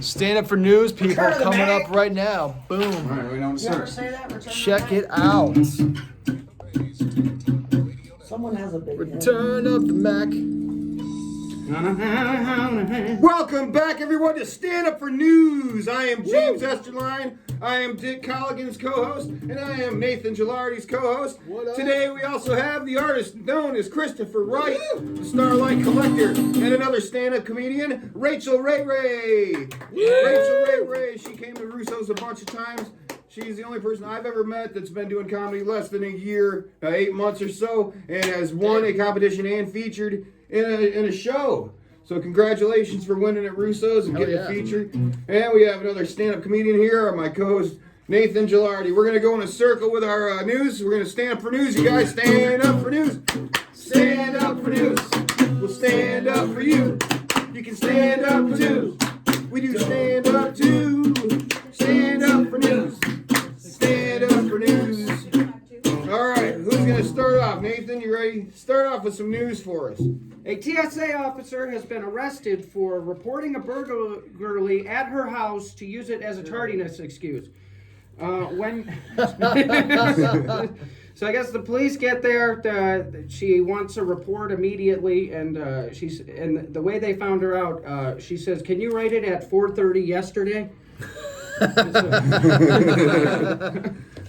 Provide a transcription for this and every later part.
Stand up for news, people, coming up right now. Boom. All right, we know what to You ever start. say that? Return Check the it out. Mac? Someone has a big head. Turn up the Mac. Welcome back, everyone, to Stand Up for News. I am James Esterline. I am Dick Colligan's co-host, and I am Nathan Gilardi's co-host. What up? Today, we also have the artist known as Christopher Wright, the Starlight Collector, and another stand-up comedian, Rachel Ray Ray. Rachel Ray Ray. She came to Russo's a bunch of times. She's the only person I've ever met that's been doing comedy less than a year, 8 months or so, and has won a competition and featured in a show. So congratulations for winning at Russo's and getting a feature. And we have another stand-up comedian here, my co-host Nathan Gilardi. We're going to go in a circle with our news. We're going to stand up for news. You guys stand up for news. Stand up for news. We'll stand up for you. You can stand up too. We do stand up too. Stand up for news. Stand up for news. All right, who's going to start off? Nathan, you ready? Start off with some news for us. A TSA officer has been arrested for reporting a burglary at her house to use it as a tardiness excuse. So I guess the police get there. She wants a report immediately, and the way they found her out, she says, "Can you write it at 4:30 yesterday?"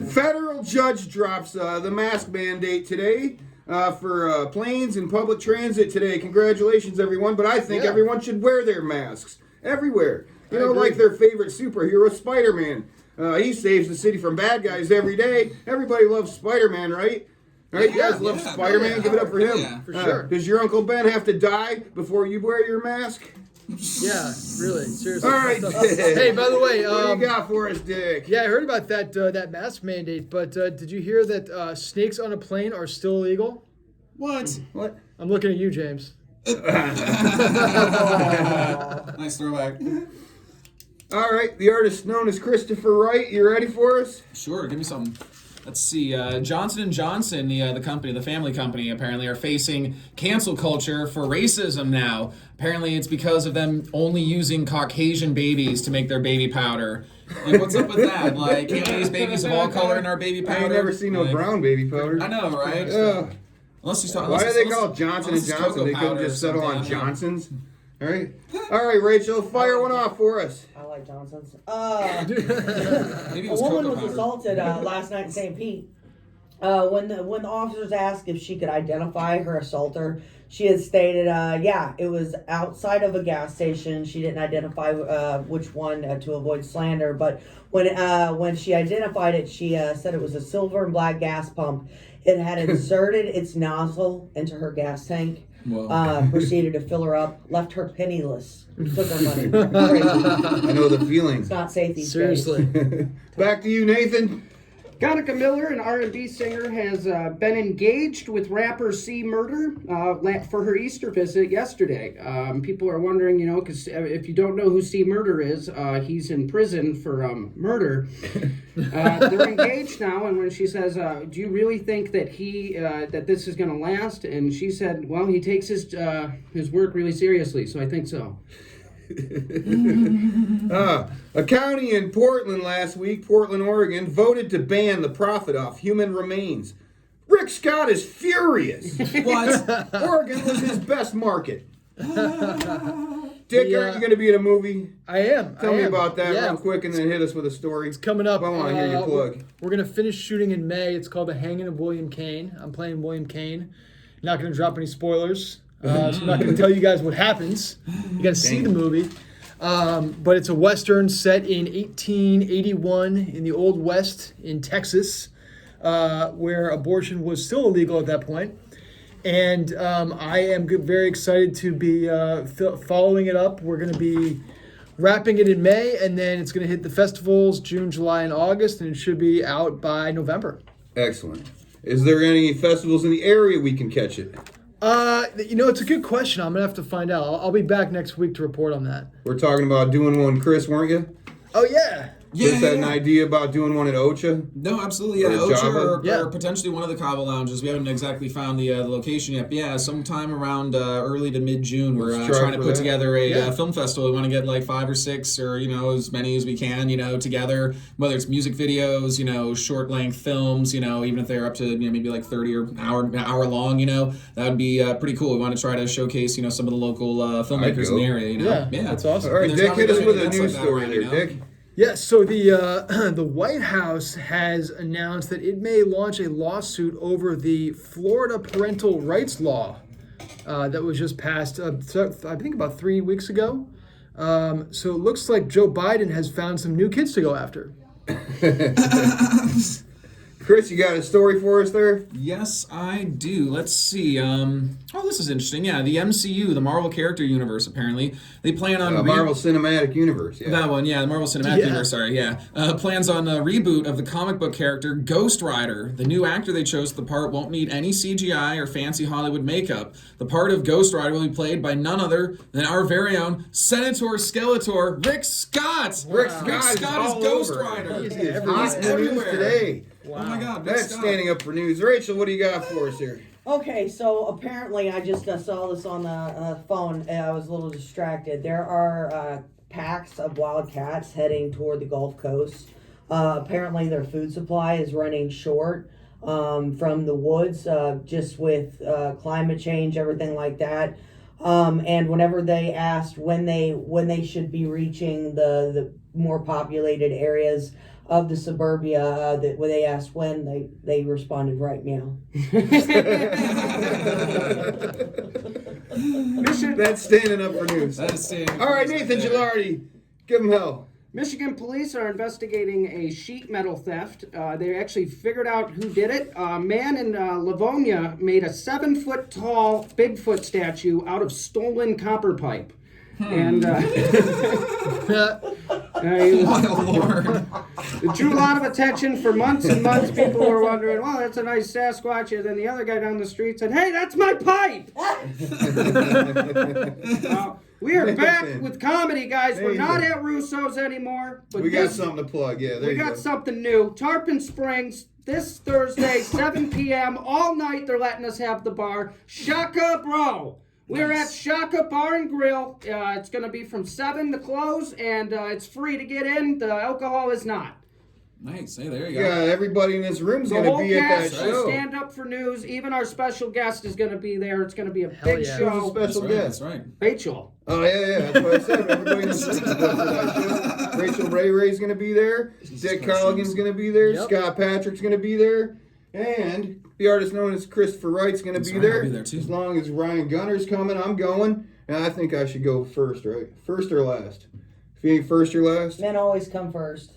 Federal judge drops the mask mandate today for planes and public transit today. Congratulations, everyone. But I think everyone should wear their masks everywhere. You know, like their favorite superhero, Spider-Man. He saves the city from bad guys every day. Everybody loves Spider-Man, right? Right? You guys love Spider-Man? Give it up for him. Yeah, for sure. Does your Uncle Ben have to die before you wear your mask? Yeah, really, seriously. All right. Hey, by the way, what do you got for us, Dick? yeah, I heard about that mask mandate, but did you hear that snakes on a plane are still illegal? What? What? I'm looking at you, James. Nice throwback. All right, the artist known as Christopher Wright. You ready for us? Sure, give me something. Let's see. Johnson & Johnson, the company, the family company, apparently are facing cancel culture for racism now. Apparently, it's because of them only using Caucasian babies to make their baby powder. Like, what's up with that? Like, can't we use babies of all color in our baby powder? I ain't never seen no brown baby powder. I know, right? Ugh. Unless you talk. Why do they call it Johnson & Johnson? They couldn't just settle on Johnson's. All right, Rachel, fire one off for us. I like Johnson's. Maybe it A was woman cocoa was powder. assaulted last night in St. Pete. When the officers asked if she could identify her assaulter, she had stated, it was outside of a gas station. She didn't identify which one to avoid slander, but when she identified it, she said it was a silver and black gas pump. It had inserted its nozzle into her gas tank. Proceeded to fill her up, left her penniless, took her money. Crazy. I know the feeling. It's not safe these Seriously. days. Back to you, Nathan. Gattaca Miller, an R&B singer, has been engaged with rapper C. Murder for her Easter visit yesterday. People are wondering, because if you don't know who C. Murder is, he's in prison for murder. They're engaged now, and when she says, "Do you really think that that this is going to last?" and she said, "Well, he takes his work really seriously, so I think so." A county in Portland last week, Portland, Oregon, voted to ban the profit off human remains. Rick Scott is furious. What? Oregon was his best market. Dick, aren't you going to be in a movie? I am. Tell me about that real quick and then hit us with a story. It's coming up. I want to hear you plug. We're going to finish shooting in May. It's called The Hanging of William Kane. I'm playing William Kane. Not going to drop any spoilers. So I'm not going to tell you guys what happens. You got to see the movie. But it's a Western set in 1881 in the Old West in Texas, where abortion was still illegal at that point. And I am very excited to be following it up. We're going to be wrapping it in May, and then it's going to hit the festivals June, July, and August, and it should be out by November. Excellent. Is there any festivals in the area we can catch it? It's a good question. I'm going to have to find out. I'll be back next week to report on that. We're talking about doing one, Chris, weren't you? Oh, yeah. Chris had an yeah. idea about doing one at Ocha. No, absolutely, yeah. Or Ocha Java? Yeah. or potentially one of the Cabo lounges. We haven't exactly found the location yet. But yeah, sometime around early to mid-June, we're Let's try trying to for put that. together a Yeah. film festival. We want to get like 5 or 6 or, as many as we can, together, whether it's music videos, short-length films, even if they're up to, maybe like 30 or hour long, that would be pretty cool. We want to try to showcase, some of the local filmmakers in the area, Yeah, that's awesome. All right, There's Dick, not hit us many with a events news like that story around, there, Dick. Yeah, so the White House has announced that it may launch a lawsuit over the Florida parental rights law that was just passed, I think about 3 weeks ago. So it looks like Joe Biden has found some new kids to go after. Chris, you got a story for us there? Yes, I do. Let's see. This is interesting. Yeah, the MCU, the Marvel character universe, apparently. They plan on... Marvel Cinematic Universe, yeah. That one, yeah, the Marvel Cinematic Universe, sorry, yeah. Plans on a reboot of the comic book character Ghost Rider. The new actor they chose for the part won't need any CGI or fancy Hollywood makeup. The part of Ghost Rider will be played by none other than our very own Senator Skeletor, Rick Scott! Rick Scott is all Ghost over. Rider. He is hot in the news today. Oh my God, Rick That's Scott. standing up for news. Rachel, what do you got for us here? Okay, so apparently I just saw this on the phone and I was a little distracted. There are packs of wild cats heading toward the Gulf Coast. Apparently their food supply is running short from the woods, just with climate change, everything like that. And whenever they asked when they should be reaching the more populated areas of the suburbia, when they asked when, they responded, right, meow. That's standing up for news. That is standing All right, Nathan Gilardi, give him hell. Michigan police are investigating a sheet metal theft. They actually figured out who did it. A man in Livonia made a 7-foot tall Bigfoot statue out of stolen copper pipe. And My Lord. it drew a lot of attention for months and months. People were wondering, well, that's a nice Sasquatch. And then the other guy down the street said, hey, that's my pipe. We are back with comedy, guys. We're not at Russo's anymore. But We got something to plug, yeah. There we you got go. something new. Tarpon Springs, this Thursday, 7 p.m. All night they're letting us have the bar. Shaka Bro. We're at Shaka Bar and Grill. It's going to be from 7 to close, and it's free to get in. The alcohol is not. Nice. Hey, there you go. Yeah, everybody in this room is The going to whole be at that cast will show. stand up for news. Even our special guest is going to be there. It's going to be a Hell big yeah. Who's the show. special That's right, guest? that's right. Rachel. Oh, yeah, that's what I said. Everybody in this room is going for that show. Rachel Ray's going to be there. Dick Colligan's going to be there. Yep. Scott Patrick's going to be there. And the artist known as Christopher Wright's going to be right, there. I'll be there too. As long as Ryan Gunner's coming, I'm going. And I think I should go first, right? First or last? If you ain't first or last? Men always come first.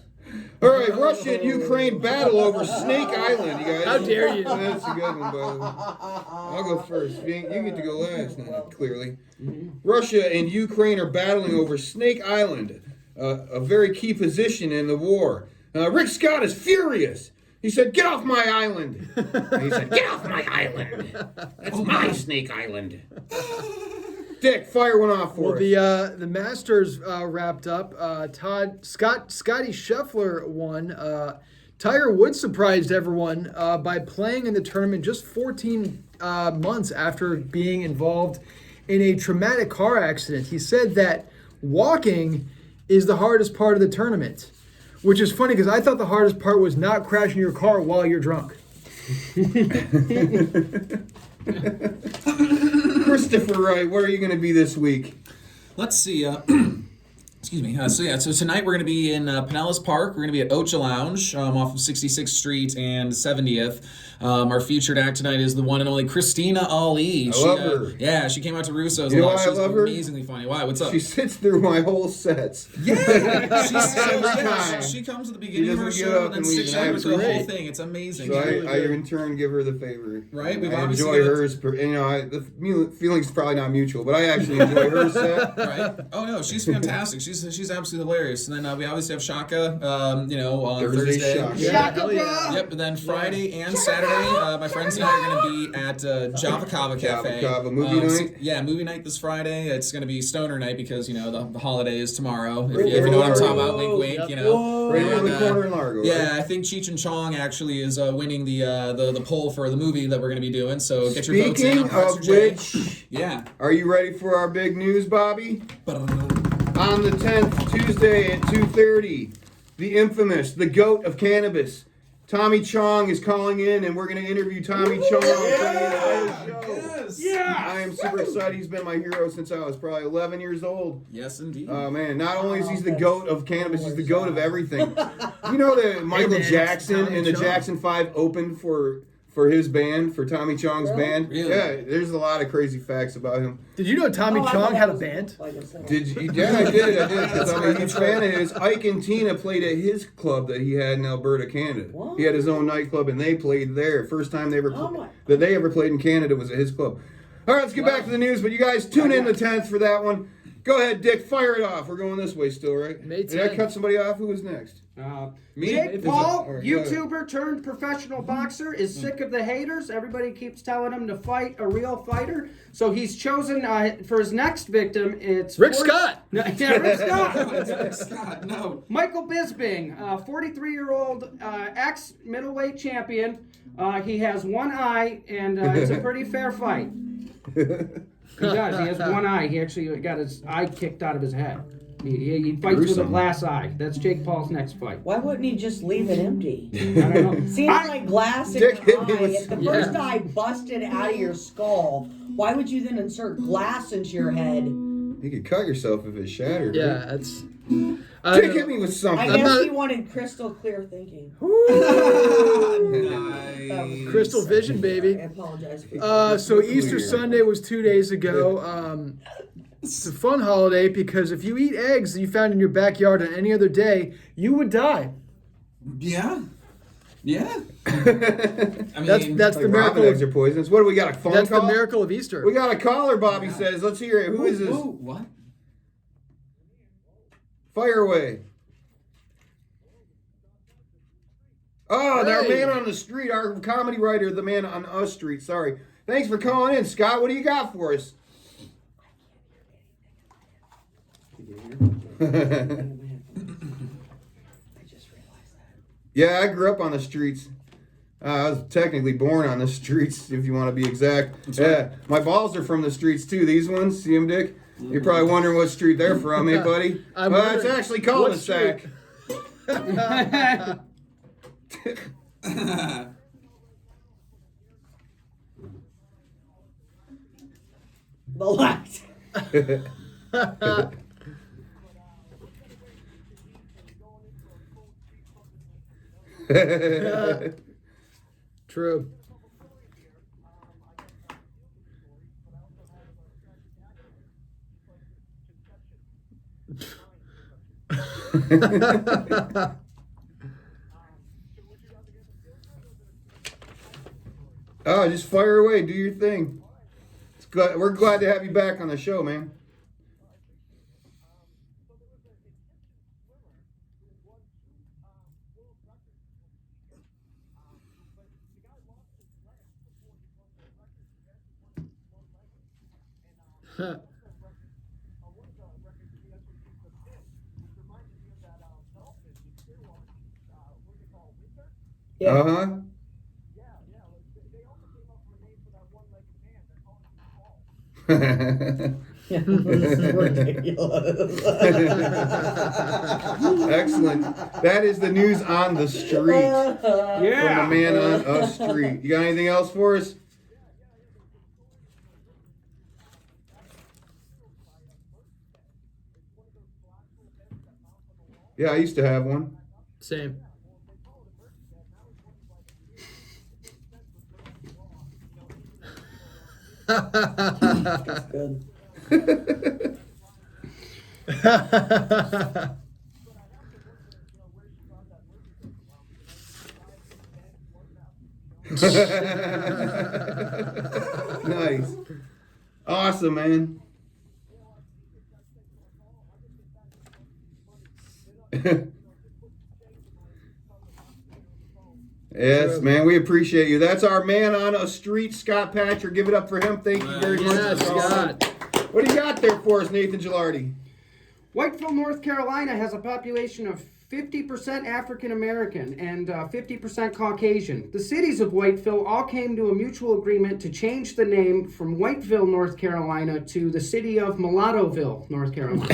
All right, Russia and Ukraine battle over Snake Island, you guys. How dare you. That's a good one, by the way. I'll go first. You get to go last now, clearly. Russia and Ukraine are battling over Snake Island, a very key position in the war. Rick Scott is furious. He said, "Get off my island." And he said, "Get off my island. That's my Snake Island." Dick, fire one off for Well, us. the Masters wrapped up. Scotty Scheffler won. Tiger Woods surprised everyone by playing in the tournament just 14 months after being involved in a traumatic car accident. He said that walking is the hardest part of the tournament, which is funny because I thought the hardest part was not crashing your car while you're drunk. Christopher Wright, where are you going to be this week? Let's see. Excuse me. So tonight we're going to be in Pinellas Park. We're going to be at Ocha Lounge off of 66th Street and 70th. Our featured act tonight is the one and only Christina Ali. I love her. Yeah, she came out to Russo's You a know lot. why I She's love her? amazingly funny. Why? What's up? She sits through my whole sets. Every time. She comes at the beginning of her doesn't get show up and then and leave, sticks and I around with the whole agree. thing. It's amazing. So Really I good. in turn give her the favor. Right, we've I obviously enjoy got- hers. The feeling's probably not mutual, but I actually enjoy her set. Right? Oh no, she's fantastic. She's she's absolutely hilarious. And then we obviously have Shaka, on Thursday Thursday. Shaka. Yeah, hell yeah. Yep, and then Friday and Saturday, my friends and I are going to be at Java Kava Cafe. Kava movie night? Yeah, movie night this Friday. It's going to be stoner night because, the holiday is tomorrow. If you know what I'm talking about, wink, wink, Yep. Right around the corner in Largo. Yeah, right? I think Cheech and Chong actually is winning the poll for the movie that we're going to be doing. So get your votes in. Speaking on Professor of J. which, Yeah. are you ready for our big news, Bobby? On the 10th, Tuesday at 2:30, the infamous, the GOAT of cannabis, Tommy Chong is calling in, and we're going to interview Tommy Chong for the show. Yes. Yeah. I am super excited. He's been my hero since I was probably 11 years old. Yes, indeed. Oh, man. Not only is he the GOAT of cannabis, he's the GOAT of everything. You know that Michael man, it's Jackson Tommy and the Chong. Jackson 5 opened for his band, for Tommy Chong's band? Really? Yeah, there's a lot of crazy facts about him. Did you know Tommy Oh, I Chong thought had a that was band? like a song. Did you? Yeah, I did. Because I'm a huge fan of his. Ike and Tina played at his club that he had in Alberta, Canada. What? He had his own nightclub, and they played there. First time they ever Oh my- that they ever played in Canada was at his club. All right, let's get back to the news. But you guys tune in the 10th for that one. Go ahead, Dick. Fire it off. We're going this way still, right? May Did I 10th. cut somebody off? Who was next? Me? Jake Is it- Paul, all right, go ahead. YouTuber turned professional boxer, is sick of the haters. Everybody keeps telling him to fight a real fighter. So he's chosen for his next victim. It's Rick Scott. No, yeah, Rick Scott. Scott, no. Michael Bisping, 43-year-old ex-middleweight champion. He has one eye, and it's a pretty fair fight. He does. He has one eye. He actually got his eye kicked out of his head. He fights with a Gruesome. glass eye. That's Jake Paul's next fight. Why wouldn't he just leave it empty? I don't know. Seems like glass in Dick hit your me eye. with If the some- first Yeah. eye busted out of your skull, why would you then insert glass into your head? You could cut yourself if it shattered. Yeah, that's. Dick hit me with I something. guess not- he wanted crystal clear thinking. Nice. Crystal Vision, I baby. apologize for So Easter Sunday was 2 days ago. It's a fun holiday because if you eat eggs that you found in your backyard on any other day, you would die. Yeah. Yeah. I mean, That's Like the robin miracle. eggs are poisonous. What do we got? A phone That's call? the miracle of Easter. We got a caller, Bobby says. Let's hear it. Who is this? Ooh, what? Fire away. Oh, our Hey. man on the street, our comedy writer, the man on us street. Sorry. Thanks for calling in, Scott. What do you got for us? I just realized that. Yeah, I grew up on the streets. I was technically born on the streets, if you want to be exact. Yeah, my balls are from the streets too. These ones, see them, Dick? You're probably wondering what street they're from, hey, buddy? I'm Well, it's wondering actually what cul-de-sac. The light. True. Oh, just fire away. Do your thing. We're glad to have you back on the show, man. Yeah. Uh-huh. This is ridiculous. Excellent. That is the news on the street. From the Yeah. man on a street. You got anything else for us? Yeah, I used to have one. Same. That's good. Nice. Awesome, man. Yes, man, we appreciate you. That's our man on a street, Scott Patcher. Give it up for him. Thank you very much. Yes, Scott. What do you got there for us, Nathan Gilardi? Whiteville, North Carolina has a population of 50% African American and 50% Caucasian. The cities of Whiteville all came to a mutual agreement to change the name from Whiteville, North Carolina to the city of Mulattoville, North Carolina.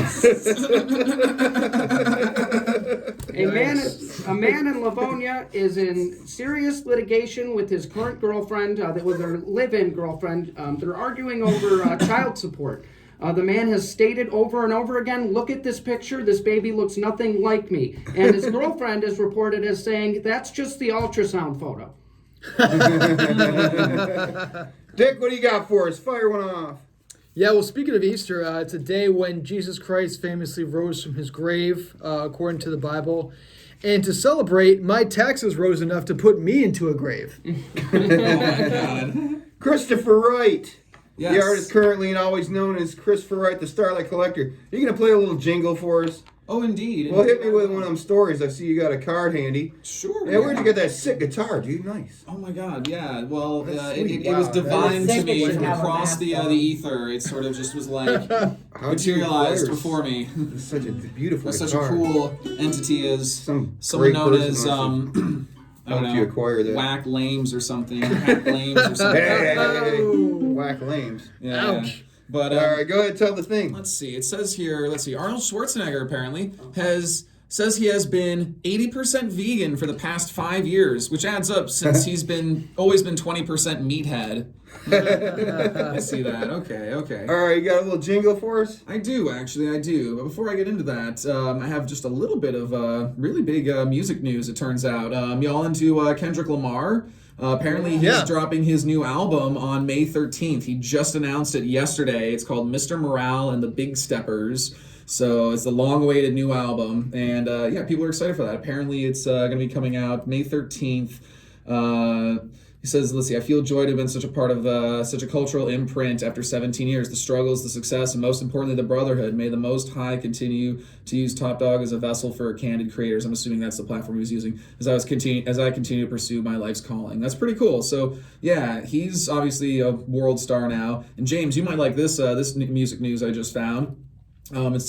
A man in Livonia is in serious litigation with his current girlfriend, with their live-in girlfriend. They're arguing over child support. The man has stated over and over again, look at this picture, this baby looks nothing like me. And his girlfriend is reported as saying, that's just the ultrasound photo. Dick, what do you got for us? Fire one off. Yeah, well, speaking of Easter, it's a day when Jesus Christ famously rose from his grave, according to the Bible. And to celebrate, my taxes rose enough to put me into a grave. Oh my God. Christopher Wright. Yes. The artist currently and always known as Christopher Wright, the Starlight Collector. Are you going to play a little jingle for us? Oh, indeed. Well, hit me with one of them stories. I see you got a card handy. Sure. Yeah, where'd you get that sick guitar, dude? Nice. Oh my God, yeah. Well, That's it sweet. was Wow, divine that is to me sick. from Have a across the mask on. ether. It sort of just was like How'd you materialized acquire before me. such a beautiful Such guitar? a cool entity as Some someone great known person as must have I don't helped know, you acquire that. Whack Lames or something, Hack Lames or something. Hey, whack lames. Yeah. Ouch. But All right, go ahead, tell the thing. let's see. It says here. Let's see. Arnold Schwarzenegger apparently says he has been 80% vegan for the past 5 years, which adds up since he's always been 20% meathead. I see that. Okay. All right, you got a little jingle for us? I do, actually, I do. But before I get into that, I have just a little bit of really big music news, it turns out. Y'all into Kendrick Lamar? Apparently, he's dropping his new album on May 13th. He just announced it yesterday. It's called Mr. Morale and the Big Steppers. So it's the long-awaited new album. And yeah, people are excited for that. Apparently, it's going to be coming out May 13th. He says, let's see, I feel joy to have been such a part of such a cultural imprint after 17 years. The struggles, the success, and most importantly, the brotherhood. May the Most High continue to use Top Dog as a vessel for candid creators. I'm assuming that's the platform he was using as I continue to pursue my life's calling. That's pretty cool. So yeah, he's obviously a world star now. And James, you might like this music news I just found. It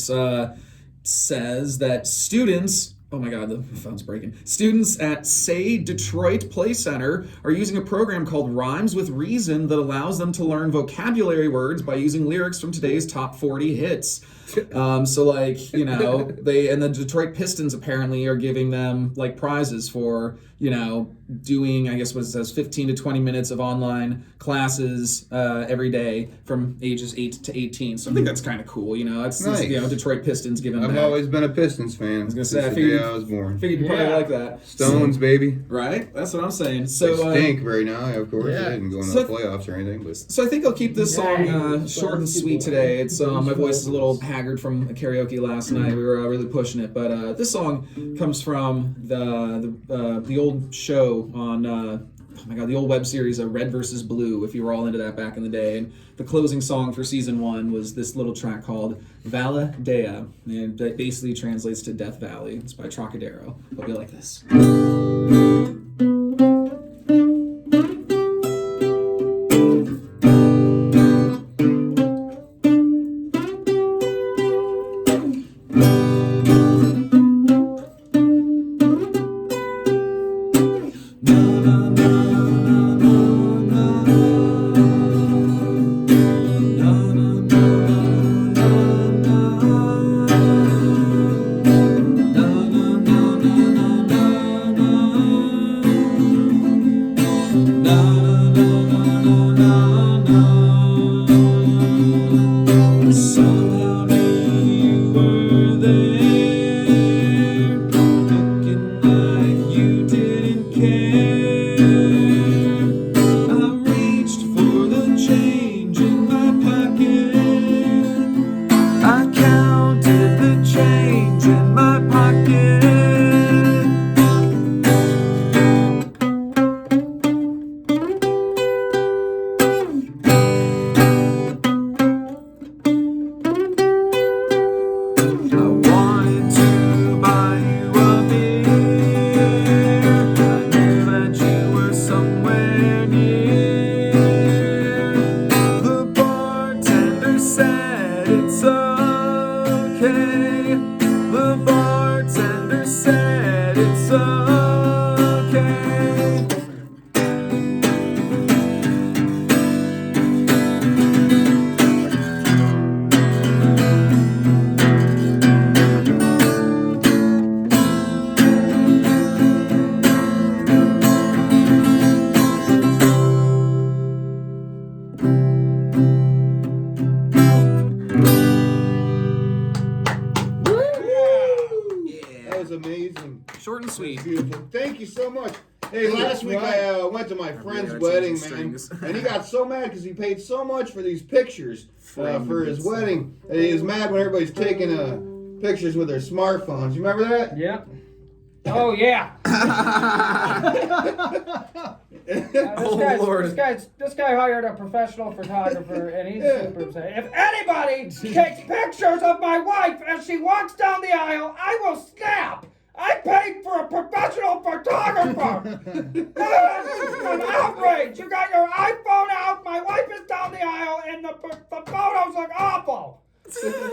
says that students... Oh my God, the phone's breaking. Students at Say Detroit Play Center are using a program called Rhymes with Reason that allows them to learn vocabulary words by using lyrics from today's top 40 hits. So like, you know, the Detroit Pistons apparently are giving them like prizes for, you know, doing, I guess what it says, 15 to 20 minutes of online classes every day from ages 8 to 18. So I think that's kind of cool, you know. It's Nice. You know, Detroit Pistons giving I've back. always been a Pistons fan. I was gonna say, I since figured the day I was born. Figured you probably like that. Stones, baby. Right? That's what I'm saying. They So stink right now, of course. Yeah. They didn't go into So- the playoffs or anything, but So I think I'll keep this song short and sweet today. It's my voice is a little haggard from karaoke last night. We were really pushing it, but this song comes from the old show on oh my God, the old web series Red vs. Blue. If you were all into that back in the day, and the closing song for season 1 was this little track called Vala Dea, and that basically translates to Death Valley. It's by Trocadero. Hope you like this. okay. That was amazing. Short and sweet. Beautiful. Thank you so much. Hey, last week I went to my friend's are wedding, changing man, strings. and he got so mad because he paid so much for these pictures for his wedding. And he was mad when everybody's taking pictures with their smartphones. You remember that? Yeah. Oh yeah. Lord. This guy hired a professional photographer, and he's super upset. If anybody takes pictures of my wife as she walks down the aisle, I will snap. I paid for a professional photographer. An outrage! You got your iPhone out. My wife is down the aisle, and the photos look awful.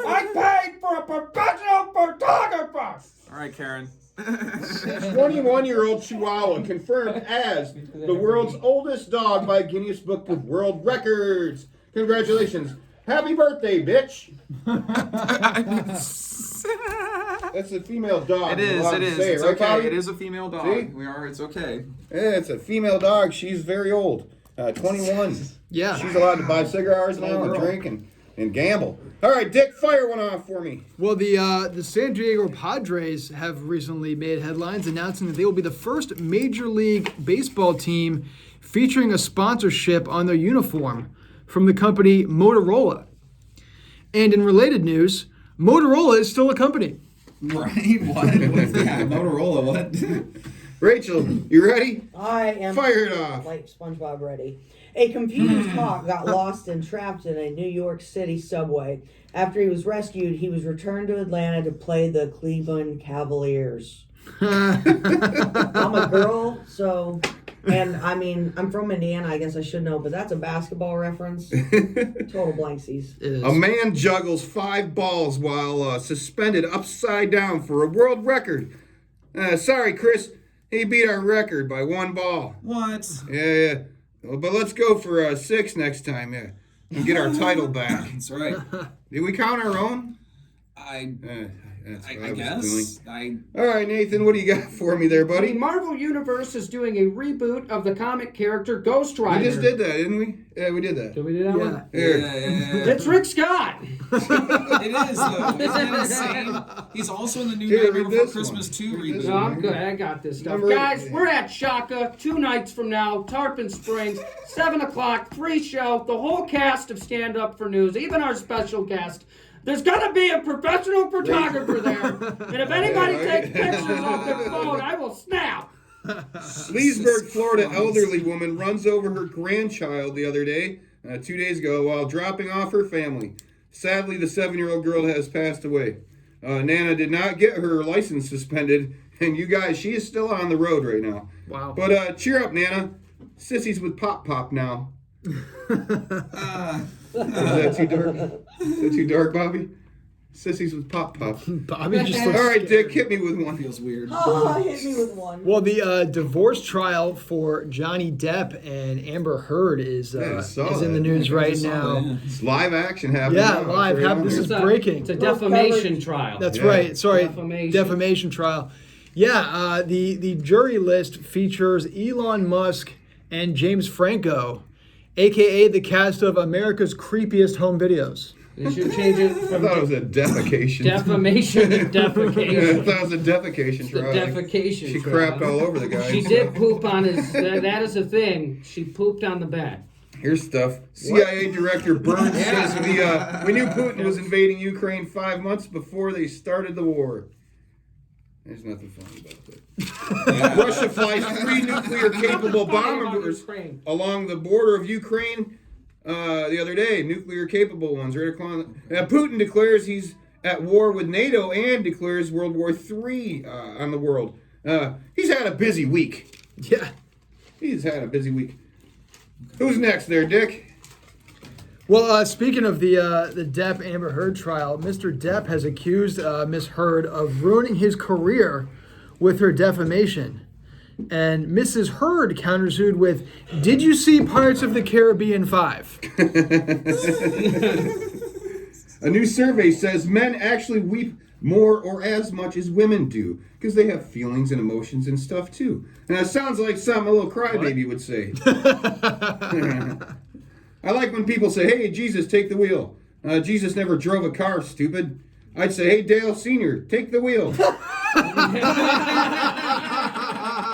I paid for a professional photographer. All right, Karen. 21-year-old Chihuahua confirmed as the world's oldest dog by Guinness Book of World Records. Congratulations. Happy birthday, bitch. That's a female dog. It is. Allowed It to is. say It's right, okay. Bobby? It is a female dog. See? It's okay. Yeah, it's a female dog. She's very old. 21. Yeah. She's allowed to buy cigars now and drink and gamble. All right, Dick, fire one off for me. Well, the San Diego Padres have recently made headlines announcing that they will be the first Major League Baseball team featuring a sponsorship on their uniform from the company Motorola. And in related news, Motorola is still a company. Right? What? Yeah, Motorola. What? Rachel, you ready? I am Fire it off. like SpongeBob ready. A computer's hawk got lost and trapped in a New York City subway. After he was rescued, he was returned to Atlanta to play the Cleveland Cavaliers. I'm a girl, so, and I mean, I'm from Indiana, I guess I should know, but that's a basketball reference. Total blanksies. It is. A man juggles 5 balls while suspended upside down for a world record. Sorry, Chris. He beat our record by 1 ball. What? Yeah. Well, but let's go for 6 next time, yeah. And get our title back. That's right. Did we count our own? That's what I was guess. doing. All right, Nathan, what do you got for me there, The buddy? Marvel Universe is doing a reboot of the comic character Ghost Rider. We just did that, didn't we? Yeah, we did that. Did we do that Yeah. one? Here. Yeah. It's Rick Scott. It is, though. Isn't that insane? He's also in the new Here, Nightmare read Before this Christmas one. 2 Read this reboot. No, I'm good. I got this stuff. Number 8. Guys, we're at Shaka 2 nights from now, Tarpon Springs, 7 o'clock, free show. The whole cast of Stand Up for News, even our special guest. There's got to be a professional photographer there. And if anybody takes pictures off their phone, I will snap. Leesburg, Florida elderly woman runs over her grandchild the other day, 2 days ago, while dropping off her family. Sadly, the 7-year-old girl has passed away. Nana did not get her license suspended, and you guys, she is still on the road right now. Wow. But cheer up, Nana. Sissies with Pop now. Is that too dark? Is that too dark, Bobby? Sissies with Pop. Bobby just All looks right, scared. Dick, hit me with one. Feels weird. Oh, hit me with one. Well, the divorce trial for Johnny Depp and Amber Heard is I saw in the that. news right saw now. that, It's live action happening. Yeah, now. live. It's right on This here. is breaking. It's a defamation trial. That's Yeah. right. Sorry, Defamation. defamation trial. Yeah, the jury list features Elon Musk and James Franco, aka the cast of America's Creepiest Home Videos. They should change it I from thought it was a defecation. defamation to I defecation. thought it was a defecation The trial. defecation She trial. crapped all over the guy. She did poop on his. That is a thing. She pooped on the bed. Here's stuff. CIA Director Burns says we knew Putin was invading Ukraine 5 months before they started the war. There's nothing funny about that. Russia flies 3 nuclear-capable bombers along the border of Ukraine the other day. Nuclear-capable ones. Right across. Putin declares he's at war with NATO and declares World War III on the world. He's had a busy week. Yeah. He's had a busy week. Who's next there, Dick? Well, speaking of the Depp Amber Heard trial, Mr. Depp has accused Miss Heard of ruining his career with her defamation. And Mrs. Hurd counters Hood with, "Did you see Pirates of the Caribbean 5?" A new survey says men actually weep more or as much as women do because they have feelings and emotions and stuff too. And it sounds like something a little crybaby would say. I like when people say, "Hey, Jesus, take the wheel." Jesus never drove a car, stupid. I'd say, "Hey, Dale Sr., take the wheel."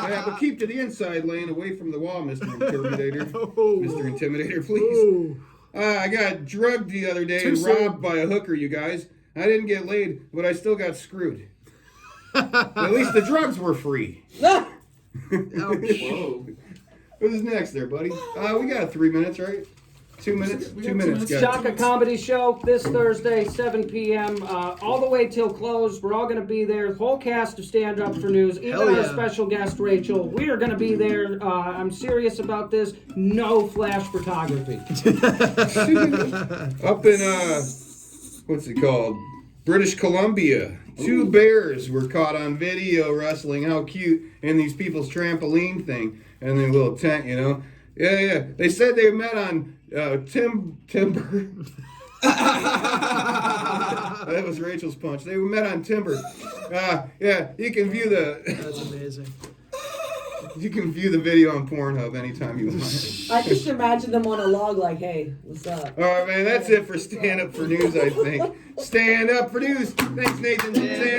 Yeah, but keep to the inside lane away from the wall, Mr. Intimidator. Mr. Intimidator, please. I got drugged the other day and robbed by a hooker, you guys. I didn't get laid, but I still got screwed. At least the drugs were free. Whoa. Who's next there, buddy? We got 3 minutes, right? 2 minutes? 2 minutes, guys. Shaka Comedy Show this Thursday, 7 p.m. All the way till close. We're all going to be there. The whole cast of Stand Up for News. Even our special guest, Rachel. We are going to be there. I'm serious about this. No flash photography. Up in, what's it called? British Columbia. Two bears were caught on video wrestling. How cute. In these people's trampoline thing. And their little tent, you know. Yeah. They said they met on Timber. That was Rachel's punch. They were met on Timber. Yeah, you can view the... That's amazing. You can view the video on Pornhub anytime you want. I just imagine them on a log like, "Hey, what's up?" All right, man, that's it for Stand Up for News, I think. Stand Up for News. Thanks, Nathan. Stand